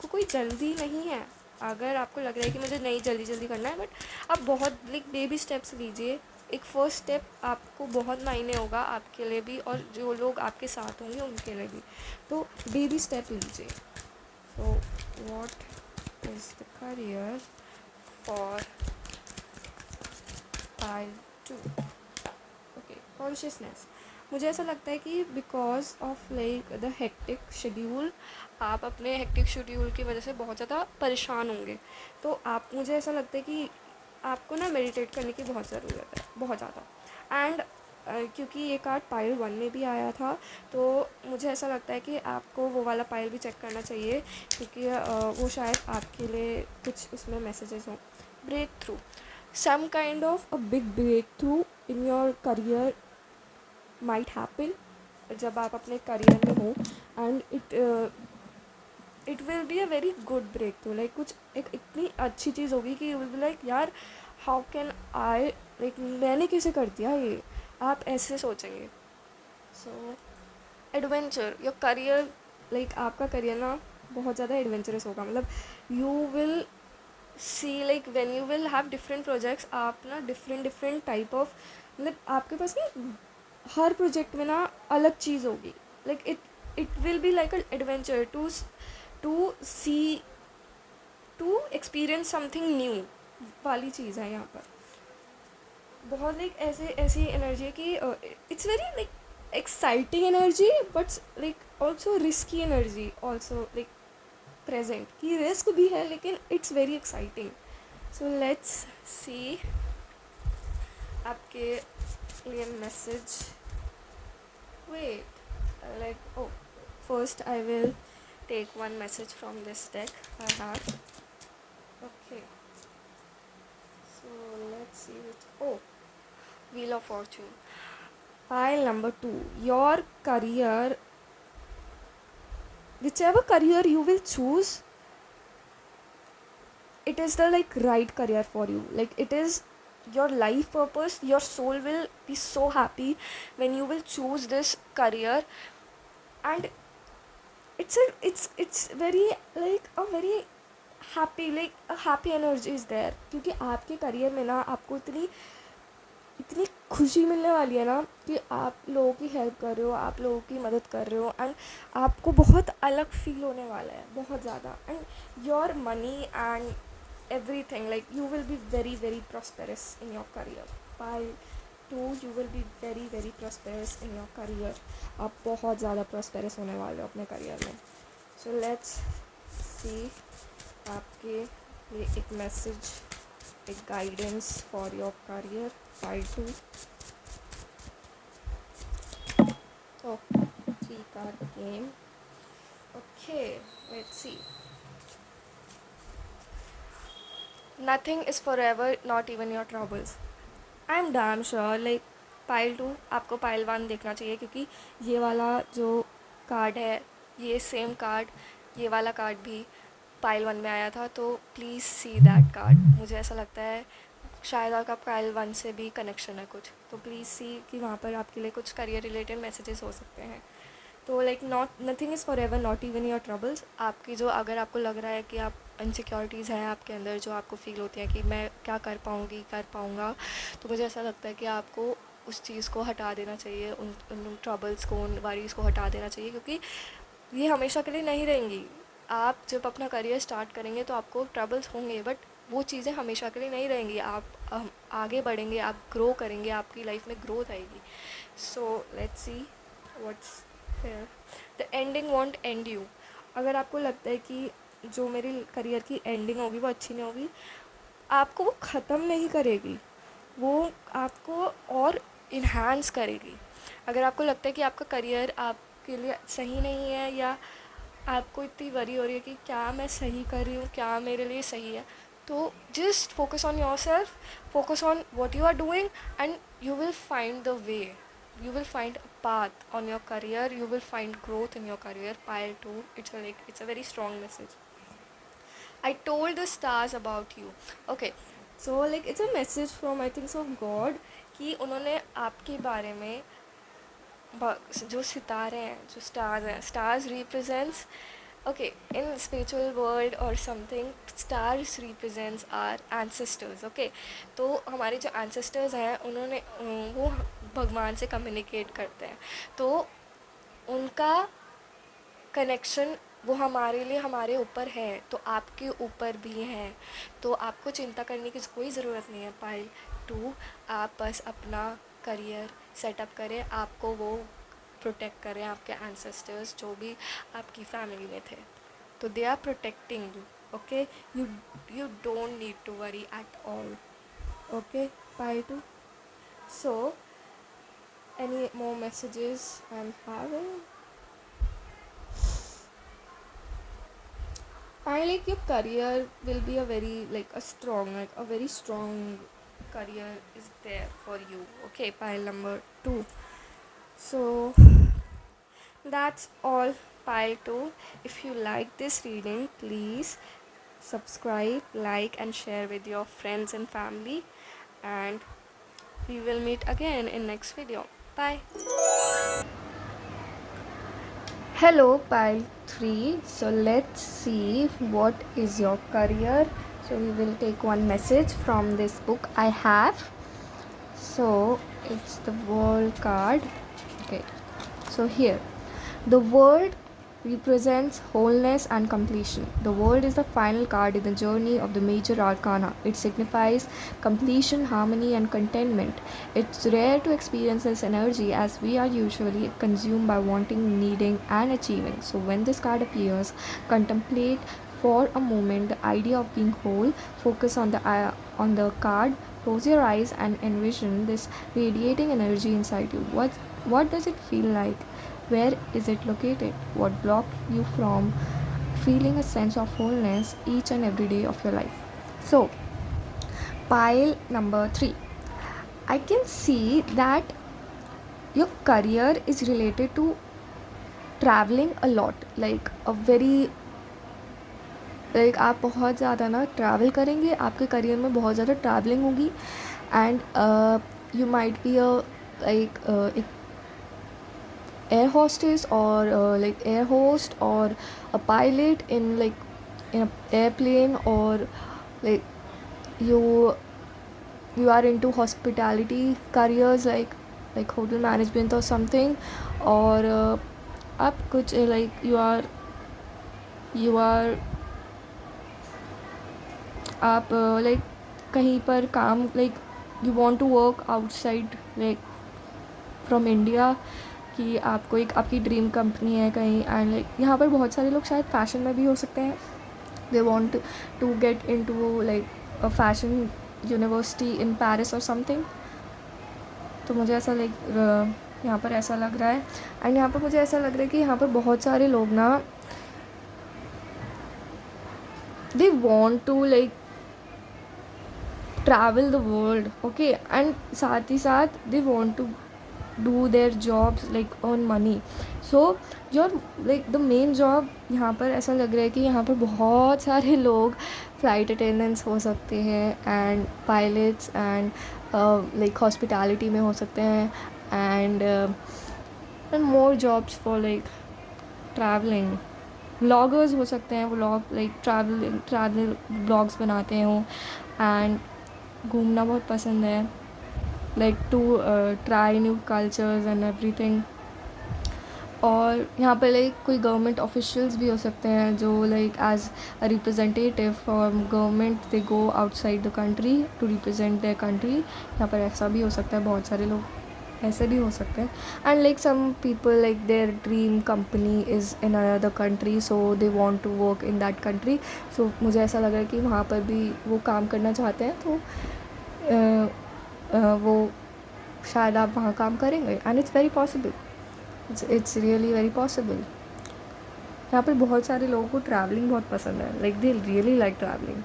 कोई जल्दी नहीं है. अगर आपको लग रहा है कि मुझे नहीं जल्दी जल्दी करना है, बट आप बहुत लाइक बेबी स्टेप्स लीजिए. एक फर्स्ट स्टेप आपको बहुत मायने होगा आपके लिए भी, और जो लोग आपके साथ होंगे उनके लिए भी. तो बेबी स्टेप लीजिए. So what is the career for pile 2. Okay, consciousness. मुझे ऐसा लगता है कि because of like the hectic schedule, आप अपने हेक्टिक शेड्यूल की वजह से बहुत ज़्यादा परेशान होंगे. तो आप, मुझे ऐसा लगता है कि आपको ना मेडिटेट करने की बहुत ज़रूरत है, बहुत ज़्यादा. एंड क्योंकि ये कार्ड पाइल 1 में भी आया था, तो मुझे ऐसा लगता है कि आपको वो वाला पाइल भी चेक करना चाहिए, क्योंकि वो शायद आपके लिए कुछ उसमें मैसेजेस हों. Breakthrough, some kind of a big breakthrough in your career might happen जब आप अपने करियर में हो. And it will be a very good breakthrough, like कुछ एक इतनी अच्छी चीज़ होगी कि यू विल बी लाइक, यार हाउ कैन आई, लाइक मैंने कैसे कर दिया ये, आप ऐसे सोचेंगे. So adventure, your career, like आपका करियर ना बहुत ज़्यादा एडवेंचरस होगा. मतलब you will see, like when you will have different projects, आप ना डिफरेंट टाइप ऑफ, मतलब आपके पास ना हर प्रोजेक्ट में ना अलग चीज़ होगी. Like it will be like a adventure to see, to experience something new वाली चीज़ है यहाँ पर. बहुत लाइक ऐसी एनर्जी है कि it's very like exciting energy, but like also risky energy also like present, कि रिस्क भी है लेकिन it's very exciting. So let's see आपके लिए message. Wait, like oh, first I will take one message from this deck I have. Okay, so let's see which, oh, Wheel of Fortune. Pile number 2, your career, whichever career you will choose, it is the like right career for you. Like it is your life purpose. Your soul will be so happy when you will choose this career. And it's very like a very happy, like a happy energy is there, क्योंकि आपके career में ना आपको इतनी खुशी मिलने वाली है ना, कि आप लोगों की हेल्प कर रहे हो, आप लोगों की मदद कर रहे हो, एंड आपको बहुत अलग फील होने वाला है, बहुत ज़्यादा. And your money and everything, like you will be very very prosperous in your career. By 2, you will be very very prosperous in your career. आप बहुत ज़्यादा prosperous होने वाले हो अपने करियर में. So let's see आपके लिए एक मैसेज, एक guidance for your career. By 2. Oh, three card game. Okay, let's see. Nothing is forever, not even your troubles. I am damn sure like pile 2 आपको पाइल 1 देखना चाहिए, क्योंकि ये वाला जो कार्ड है, ये सेम कार्ड, ये वाला कार्ड भी पाइल 1 में आया था, तो प्लीज़ सी दैट कार्ड. मुझे ऐसा लगता है शायद आपका पाइल 1 से भी कनेक्शन है कुछ, तो प्लीज़ सी कि वहाँ पर आपके लिए कुछ करियर रिलेटेड मैसेजेस हो सकते हैं. तो like not nothing is for ever, not even your troubles. आपकी जो, अगर आपको लग रहा है कि आप इनसिक्योरिटीज़ हैं आपके अंदर, जो आपको फील होती हैं कि मैं क्या कर पाऊँगी, कर पाऊँगा, तो मुझे ऐसा लगता है कि आपको उस चीज़ को हटा देना चाहिए, उन उन ट्रबल्स को, उन वरीज़ को हटा देना चाहिए, क्योंकि ये हमेशा के लिए नहीं रहेंगी. आप जब अपना करियर स्टार्ट करेंगे तो आपको ट्रबल्स होंगे, बट वो चीज़ें हमेशा के लिए नहीं रहेंगी. आप आगे बढ़ेंगे, आप ग्रो करेंगे, आपकी लाइफ में ग्रोथ आएगी. सो let's see what's here. The ending want and you. अगर आपको लगता है कि जो मेरी करियर की एंडिंग होगी वो अच्छी नहीं होगी, आपको वो ख़त्म नहीं करेगी, वो आपको और इन्हांस करेगी. अगर आपको लगता है कि आपका करियर आपके लिए सही नहीं है, या आपको इतनी वरी हो रही है कि क्या मैं सही कर रही हूँ, क्या मेरे लिए सही है, तो just focus on yourself, focus on what you are doing, and you will find the way. You will find a path on your career. You will find growth in your career. Pile 2. It's a very strong message. I told the stars about you. Okay. So like it's a message from, I think so, God, कि उन्होंने आपके बारे में, जो सितारे हैं, जो stars हैं, stars represents, okay, in spiritual world और something, stars represents our ancestors. Okay, तो हमारे जो एंसेस्टर्स हैं उन्होंने, वो भगवान से कम्युनिकेट करते हैं, तो उनका कनेक्शन वो हमारे लिए, हमारे ऊपर है, तो आपके ऊपर भी है. तो आपको चिंता करने की कोई ज़रूरत नहीं है. पाइल 2, आप बस अपना करियर सेटअप करें, आपको वो प्रोटेक्ट करें, आपके एंसेस्टर्स जो भी आपकी फैमिली में थे, तो they are protecting you. Okay, you don't need to worry at all. Okay, pile 2. So any more messages I'm having? I like your career will be a very like a strong, like a very strong career is there for you. Okay, pile number 2. So that's all, pile 2. If you like this reading, please subscribe, like and share with your friends and family, and we will meet again in next video. Bye. Hello, pile 3. So let's see what is your career. So we will take one message from this book I have. So it's the world card. Okay, so here the world represents wholeness and completion. The world is the final card in the journey of the major arcana. It signifies completion, harmony and contentment. It's rare to experience this energy, as we are usually consumed by wanting, needing and achieving. So when this card appears, contemplate for a moment the idea of being whole. Focus on the card, close your eyes and envision this radiating energy inside you. What does it feel like? Where is it located? What blocked you from feeling a sense of wholeness each and every day of your life? So, pile number 3. I can see that your career is related to traveling a lot, like a very, like आप बहुत ज़्यादा ना travel करेंगे, आपके career में बहुत ज़्यादा travelling होगी, एंड यू माइट बी अ एक air hostess or like air host or a pilot in like in an airplane, or like you you are into hospitality careers like hotel management or something, or आप कुछ like you are आप like कहीं पर काम, like you want to work outside like from India, कि आपको एक आपकी ड्रीम कंपनी है कहीं, एंड लाइक यहाँ पर बहुत सारे लोग शायद फ़ैशन में भी हो सकते हैं. They want to get into like a fashion university in Paris और समथिंग. तो मुझे ऐसा लाइक यहाँ पर ऐसा लग रहा है। एंड यहाँ पर मुझे ऐसा लग रहा है कि यहाँ पर बहुत सारे लोग ना they want to like travel the world, okay, and साथ ही साथ they want to do their jobs like earn money. So your like the main job यहाँ पर ऐसा लग रहा है कि यहाँ पर बहुत सारे लोग फ्लाइट अटेंडेंट्स हो सकते हैं and pilots and like hospitality में हो सकते हैं and more jobs for like travelling. Vloggers हो सकते हैं, व्लॉग लाइक ट्रैवल ब्लॉग्स बनाते हो एंड घूमना बहुत पसंद है, like to try new cultures and everything. और यहाँ पर लाइक कोई गवर्नमेंट ऑफिशियल्स भी हो सकते हैं जो like as a representative from government they go outside the country to represent their country. यहाँ पर ऐसा भी हो सकता है, बहुत सारे लोग ऐसे भी हो सकते हैं। And like some people like their dream company is in another country, so they want to work in that country. So मुझे ऐसा लग रहा है कि वहाँ पर भी वो काम करना चाहते हैं, तो वो शायद आप वहाँ काम करेंगे and it's very possible, it's really very possible. यहाँ पर बहुत सारे लोगों को ट्रैवलिंग बहुत पसंद है, like they really like travelling.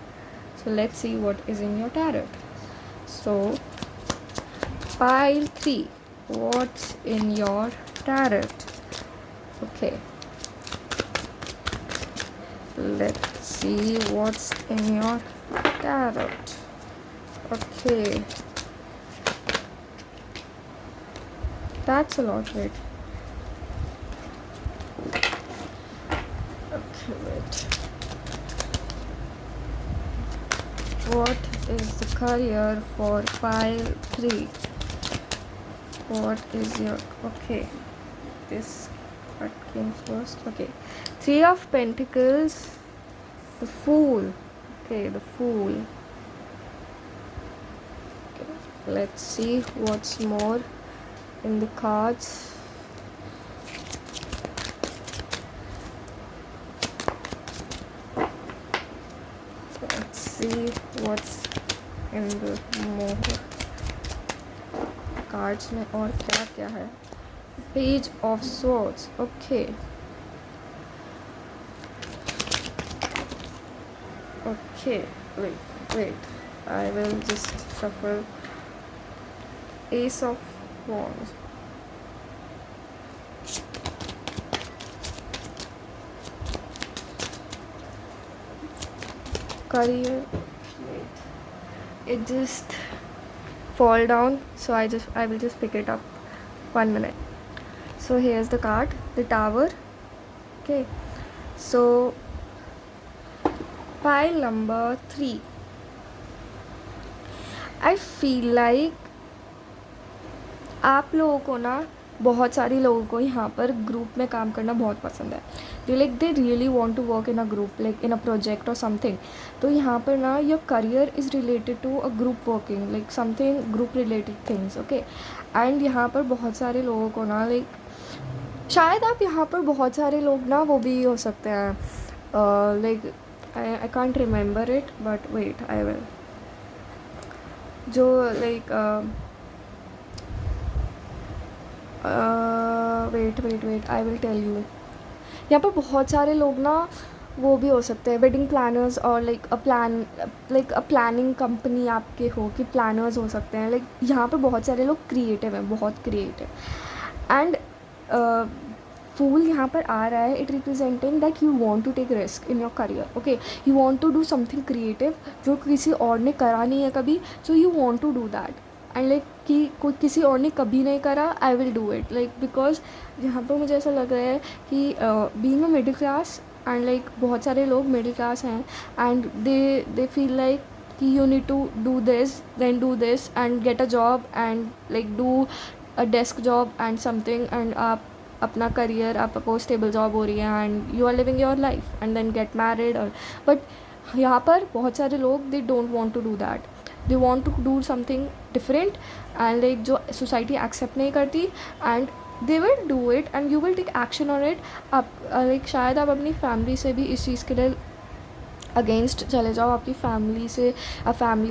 So let's see what is in your tarot. So pile 3, what's in your tarot? Okay, let's see what's in your tarot. Okay, that's a lot, wait. Okay, wait. What is the career for pile 3? What is your, okay, this what came first? Okay, 3 of Pentacles, the Fool. Okay, the Fool. Okay, let's see what's more in the cards. Let's see what's in the more cards में और क्या क्या है। Page of swords, okay okay, wait I will just shuffle ace of wands, career, it just fall down, so I will just pick it up, 1 minute. So here's the card, the Tower. Okay, so pile number 3, I feel like आप लोगों को ना, बहुत सारे लोगों को यहाँ पर ग्रुप में काम करना बहुत पसंद है। They really want to work in a group, like in a project और समथिंग। तो यहाँ पर ना your career is related to a group working, like something group related things, okay. And यहाँ पर बहुत सारे लोगों को ना लाइक शायद आप यहाँ पर बहुत सारे लोग ना वो भी हो सकते हैं, like I can't remember it but wait I will, जो like wait I will tell you. यहाँ पर बहुत सारे लोग ना वो भी हो सकते हैं वेडिंग प्लानर्स, और लाइक अ प्लानिंग कंपनी आपके हो कि प्लानर्स हो सकते हैं। लाइक यहाँ पर बहुत सारे लोग क्रिएटिव हैं, बहुत क्रिएटिव। एंड फूल यहाँ पर आ रहा है, it representing that you want to take risk in your career, okay. You want to do something creative जो किसी और ने करा नहीं है कभी, so you want to do that. And like कि कोई किसी और ने कभी नहीं करा, I will do it, like because यहाँ पर मुझे ऐसा लग रहा है कि being a middle class and like बहुत सारे लोग मिडिल क्लास हैं एंड दे फील लाइक कि you need to do this then do this and get a job and like do a desk job and something, and आप अपना career, आपको stable job हो रही है and you are living your life and then get married. और but यहाँ पर बहुत सारे लोग they don't want to do that, they want to do something different and like जो सोसाइटी एक्सेप्ट नहीं करती, and they will do it and you will take action on it. आप लाइक शायद आप अपनी फैमिली से भी इस चीज़ के लिए अगेंस्ट चले जाओ आपकी फैमिली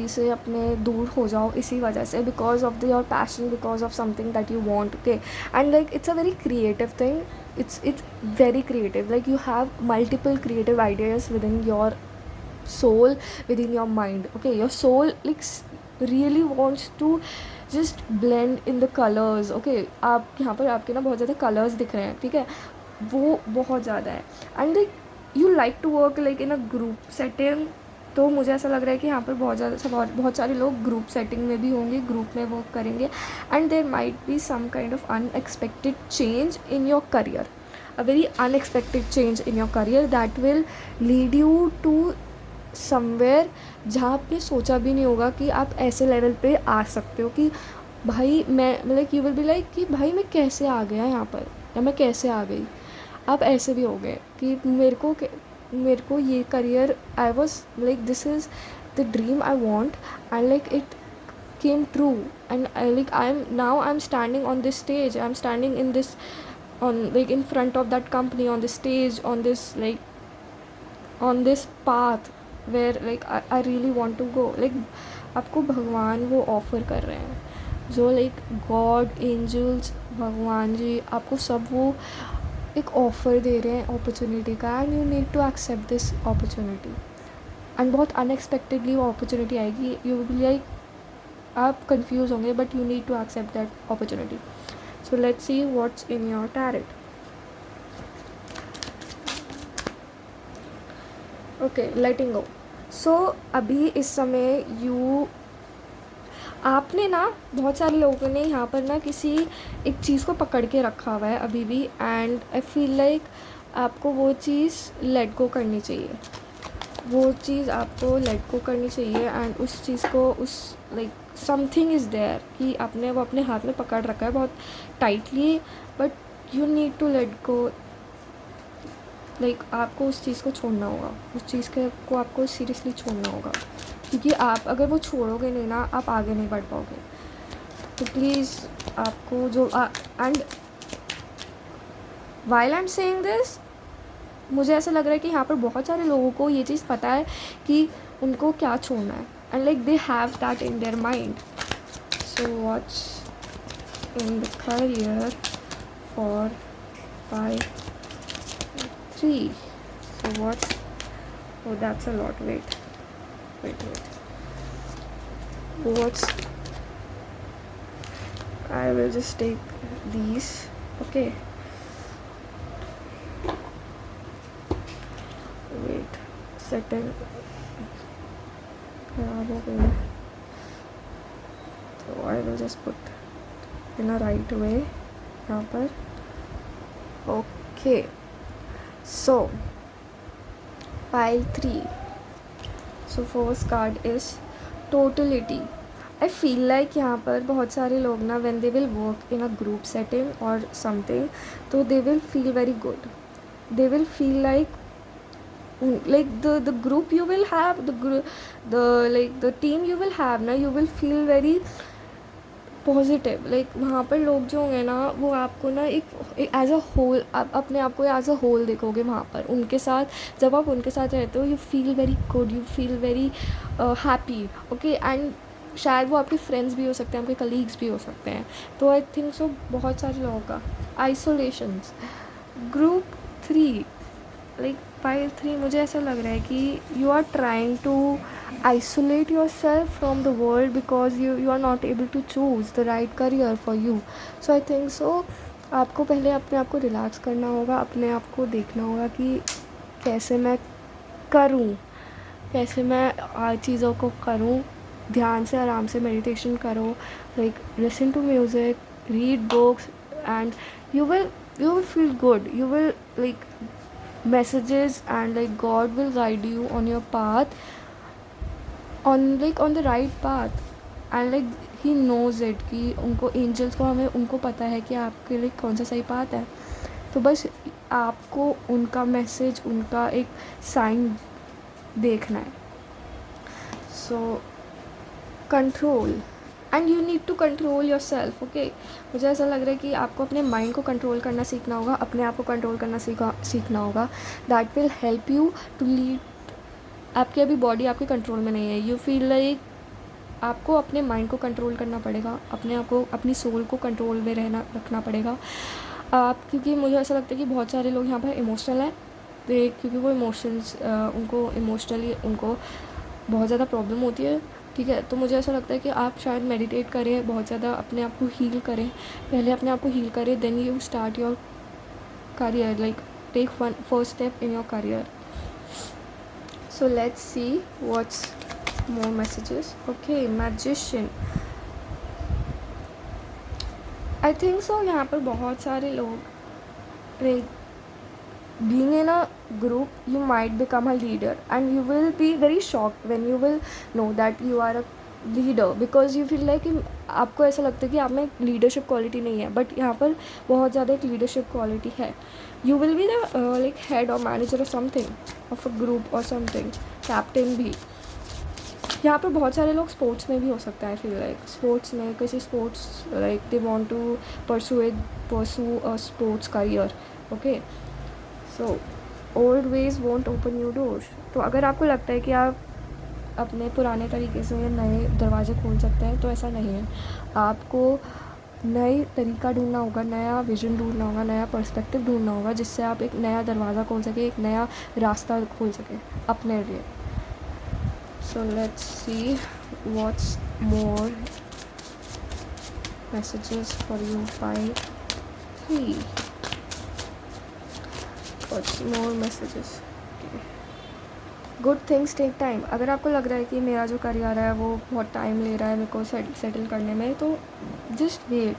से अपने दूर हो जाओ इसी वजह से, because of the your passion, because of something that you want. Okay, and like it's a very creative thing. It's very creative, like you have multiple creative ideas within your soul, within your mind. Okay, your soul like really wants to just blend in the colors. Okay, आप यहाँ पर आपके ना बहुत ज़्यादा colours दिख रहे हैं, ठीक है, वो बहुत ज़्यादा है. And like you like to work like in a group setting. तो मुझे ऐसा लग रहा है कि यहाँ पर बहुत सारे लोग ग्रुप सेटिंग में भी होंगे, ग्रुप में वर्क करेंगे. And there might be some kind of unexpected change in your career, a very unexpected change in your career that will lead you to somewhere जहाँ आपने सोचा भी नहीं होगा कि आप ऐसे लेवल पे आ सकते हो कि भाई मैं like you will be like कि भाई मैं कैसे आ गया यहाँ पर, या मैं कैसे आ गई. आप ऐसे भी हो गए कि मेरे को ये career, I was like this is the dream I want, and like it came true. And I'm standing on this stage, I'm standing in this, on like in front of that company, on this stage, on this path where like I really want to go. like आपको भगवान वो offer कर रहे हैं, जो like God, angels, भगवान जी आपको सब वो एक ऑफ़र दे रहे हैं अपॉर्चुनिटी का. And you need to accept this opportunity. And बहुत अनएक्सपेक्टेडली वो अपॉर्चुनिटी आएगी. यू विल बी लाइक, आप कंफ्यूज होंगे, but you need to accept that opportunity. So let's see what's in your tarot. Okay, letting go. So अभी इस समय आपने ना, बहुत सारे लोगों ने यहाँ पर ना किसी एक चीज़ को पकड़ के रखा हुआ है अभी भी. एंड आई फील लाइक आपको वो चीज़ लेट गो करनी चाहिए. वो चीज़ आपको लेट गो करनी चाहिए. एंड उस चीज़ को उस लाइक समथिंग इज़ देयर कि आपने वो अपने हाथ में पकड़ रखा है बहुत tightly, but you need to let go. Like आपको उस चीज़ को छोड़ना होगा, उस चीज़ को आपको सीरियसली छोड़ना होगा, क्योंकि आप अगर वो छोड़ोगे नहीं ना, आप आगे नहीं बढ़ पाओगे. तो प्लीज़ आपको जो and while I am saying this, मुझे ऐसा लग रहा है कि यहाँ पर बहुत सारे लोगों को ये चीज़ पता है कि उनको क्या छोड़ना है. And like they have that in their mind. So what's in the career for 5-3. So what's, oh that's a lot. Wait. What's, I will just take these. Okay, wait, setting खराब हो गई, तो I will just put in a right way यहाँ पर. Okay, so pile 3. So first card is totality. I feel like यहाँ पर बहुत सारे लोग ना, when they will work in a group setting or something, तो they will feel very good. They will feel like the group you will have, the team you will have ना, you will feel very positive. Like वहाँ पर लोग जो होंगे ना, वो आपको ना एक एज अ होल, आप अपने आप को एज अ होल देखोगे वहाँ पर उनके साथ. जब आप उनके साथ रहते हो, you feel very good, you feel very happy. Okay, and शायद वो आपके फ्रेंड्स भी हो सकते हैं, आपके कलीग्स भी हो सकते हैं. तो आई थिंक सो बहुत सारे लोगों का आइसोलेशंस. ग्रुप 3, लाइक पाइल 3, मुझे ऐसा लग रहा है कि you are trying to isolate yourself from the world because you are not able to choose the right career for you. So I think so आपको पहले अपने आप को रिलैक्स करना होगा, अपने आप को देखना होगा कि कैसे मैं करूँ, कैसे मैं चीज़ों को करूँ. ध्यान से, आराम से मेडिटेशन करो, like listen to music, read books, and you will feel good. You will like messages, and like God will guide you on your path, on the right path. And like he knows it कि उनको angels को, हमें उनको पता है कि आपके लिए कौन सा सही पाथ है. तो बस आपको उनका मैसेज, उनका एक साइन देखना है. So control, and you need to control yourself. Okay, मुझे ऐसा लग रहा है कि आपको अपने माइंड को कंट्रोल करना सीखना होगा, अपने आप को कंट्रोल करना सीखना होगा. That will help you to lead आपकी अभी बॉडी आपके कंट्रोल में नहीं है, यू फील लाइक आपको अपने माइंड को कंट्रोल करना पड़ेगा, अपने आप को, अपनी सोल को कंट्रोल में रखना पड़ेगा आप, क्योंकि मुझे ऐसा लगता है कि बहुत सारे लोग यहाँ पर इमोशनल हैं, क्योंकि वो इमोशंस उनको इमोशनली उनको बहुत ज़्यादा प्रॉब्लम होती है, ठीक है। तो मुझे ऐसा लगता है कि आप शायद मेडिटेट करें, बहुत ज़्यादा अपने आप को हील करें, पहले अपने आप को हील करें, then you start your career, like take one first step in your career. So let's see what's more messages. Okay, magician. I think so यहाँ पर बहुत सारे लोग, like being in a group you might become a leader and you will be very shocked when you will know that you are a leader, because you feel like आपको ऐसा लगता है कि आप में लीडरशिप क्वालिटी नहीं है, but यहाँ पर बहुत ज़्यादा एक लीडरशिप क्वालिटी है. You will be the like head और मैनेजर और समथिंग ऑफ अ ग्रुप और समथिंग, कैप्टन भी. यहाँ पर बहुत सारे लोग स्पोर्ट्स में भी हो सकता है. फील लाइक स्पोर्ट्स में किसी sports like they want to pursue a sports career. Okay, so old ways won't open new doors. तो अगर आपको लगता है कि आप अपने पुराने तरीके से नए दरवाजे खोल सकते हैं, तो ऐसा नहीं है. आपको नए तरीका ढूंढना होगा, नया विजन ढूंढना होगा, नया पर्सपेक्टिव ढूंढना होगा, जिससे आप एक नया दरवाज़ा खोल सके, एक नया रास्ता खोल सके अपने लिए. So let's see what's more messages for you. 5-3 what's more messages. Good things take time. अगर आपको लग रहा है कि मेरा जो करियर है वो बहुत टाइम ले रहा है मेरे को सेटल करने में, तो जस्ट वेट,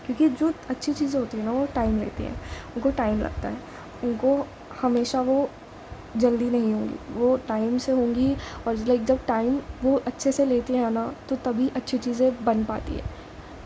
क्योंकि जो अच्छी चीज़ें होती हैं ना वो टाइम लेती हैं, उनको टाइम लगता है, उनको हमेशा वो जल्दी नहीं होंगी, वो टाइम से होंगी. और लाइक जब टाइम वो अच्छे से लेती है ना, तो तभी अच्छी चीज़ें बन पाती है.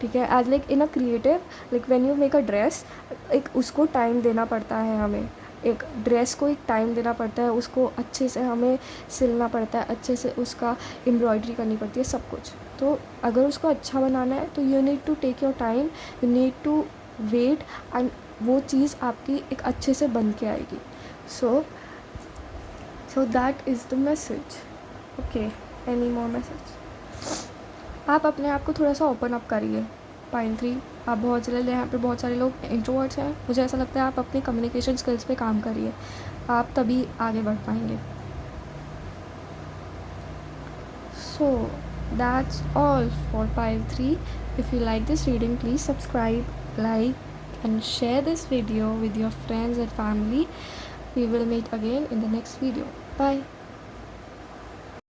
ठीक है, as like in a creative, like when you make a dress, एक उसको टाइम देना पड़ता है हमें. एक ड्रेस को एक टाइम देना पड़ता है, उसको अच्छे से हमें सिलना पड़ता है, अच्छे से उसका एम्ब्रॉयडरी करनी पड़ती है, सब कुछ. तो अगर उसको अच्छा बनाना है तो you need to take your time, you need to wait, and वो चीज़ आपकी एक अच्छे से बन के आएगी. So that is the message. Okay, any more message. आप अपने आप को थोड़ा सा ओपन अप करिए. 5-3. आप बहुत जल्द, यहाँ पे बहुत सारे लोग इंट्रोवर्ट्स हैं, मुझे ऐसा लगता है आप अपनी कम्युनिकेशन स्किल्स पे काम करिए, आप तभी आगे बढ़ पाएंगे. So that's all for 5-3. If you like this reading, please subscribe, like and share this video with your friends and family. We will meet again in the next video. Bye.